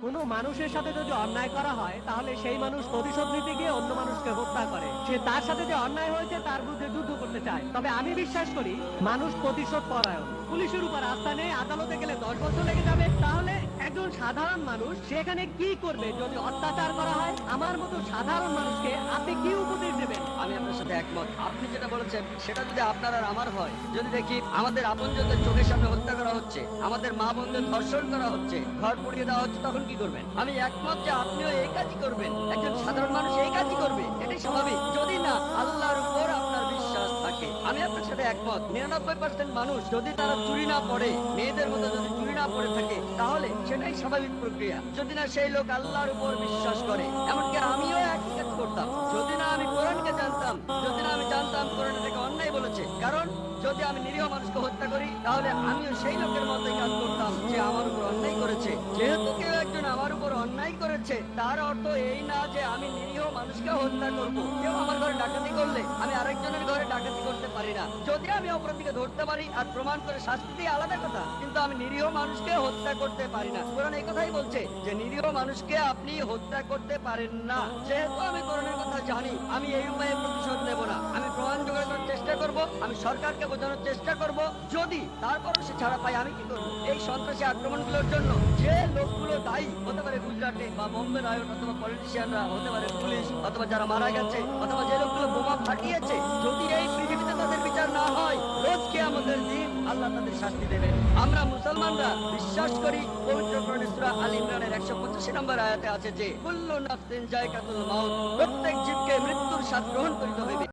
কোনো মানুষের সাথে যদি অন্যায় করা হয় তাহলে সেই মানুষ প্রতিশোধ নিতে গিয়ে অন্য মানুষকে হত্যা করে। সে তার সাথে যে অন্যায় হয়েছে তার বিরুদ্ধে যুদ্ধ করতে চায়। তবে আমি বিশ্বাস করি মানুষ প্রতিশোধ পরায়ণ। পুলিশের উপর আস্থা নেই, আদালতে গেলে 10 বছর লেগে যাবে। তাহলে একজন সাধারণ মানুষ সেখানে কি করবে যদি অত্যাচার করা হয়? আমার মতো সাধারণ মানুষকে আপনি কি উপদেশ দেবেন? আমি আপনার সাথে একমত। আপনি যেটা বলেছেন সেটা যদি আপনার আর আমার হয়, যদি দেখি আমাদের আপনজনদের চোখের সামনে হত্যা করা হচ্ছে, আমাদের মা বোনদের ধর্ষণ করা হচ্ছে, ঘর পুড়িয়ে দেওয়া হচ্ছে, তখন কি করবেন? আমি একমত যে আপনিও এই কাজই করবেন। একজন সাধারণ মানুষ এই কাজই করবে, এটাই স্বাভাবিক। যদি না আল্লাহর উপর আপনার বিশ্বাস থাকে। আমি আপনার সাথে একমত। 99% মানুষ যদি তারা চুরি না পড়ে, মেয়েদের মতো যদি চুরি না পড়ে থাকে, তাহলে সেটাই স্বাভাবিক প্রক্রিয়া। যদি না সেই লোক আল্লাহর উপর বিশ্বাস করে। এমনকি আমিও একই কাজ করতাম যদি না আমি কোরআনকে জানতাম, যদি না আমি জানতাম কোরআন থেকে অন্যায় বলেছে। কারণ যদি আমি নিরীহ মানুষকে হত্যা করি তাহলে আমিও সেই লোকের মতোই কাজ করতাম যে আমার উপর অন্যায় করেছে। যেহেতু কেউ একজন আমার উপর অন্যায় করেছে, তার অর্থ এই না যে আমি নিরীহ মানুষকে হত্যা করব। কেউ আমার ঘরে ডাকাতি করলে আমি আরেকজনের ঘরে ডাকাতি করতে পারি না। যদি আমি অপরাধীকে ধরতে পারি আর প্রমাণ করে শাস্তি দিয়ে আলাদা কথা, কিন্তু আমি নিরীহ মানুষকে হত্যা করতে পারি না। কোরআন এই কথাই বলছে যে নিরীহ মানুষকে আপনি হত্যা করতে পারেন না। যেহেতু আমি কোরআনের কথা জানি, আমি এই উপায়ে প্রতিশোধ নেব না। আমি প্রমাণ জোগাড় করার চেষ্টা করব, আমি সরকারকে বোঝানোর চেষ্টা করব। যদি তারপরও সে ছাড়া পাই, আমি কি করব? এই সন্ত্রাসী আক্রমণগুলোর জন্য যে লোকগুলো দায়ী, হতে পারে গুজরাটে বা বোম্বে রায়ট, অথবা পলিটিশিয়ানরা, হতে পারে পুলিশ, অথবা যারা মারা গেছে, অথবা যে লোকগুলো বোমা ফাটিয়েছে, যদি এই পৃথিবীতে তাদের বিচার না হয়, রোজ কিয়ামতের দিন আল্লাহ তাদের শাস্তি দেবেন। আমরা মুসলমানরা বিশ্বাস করি পবিত্র কোরআনে সূরা আল ইমরানের 185 নম্বর আয়াতে আছে যে কুল্লু নাফসিন যায়কাতুল মাউত, প্রত্যেক জীবকে মৃত্যুর স্বাদ গ্রহণ করিতে হইবে।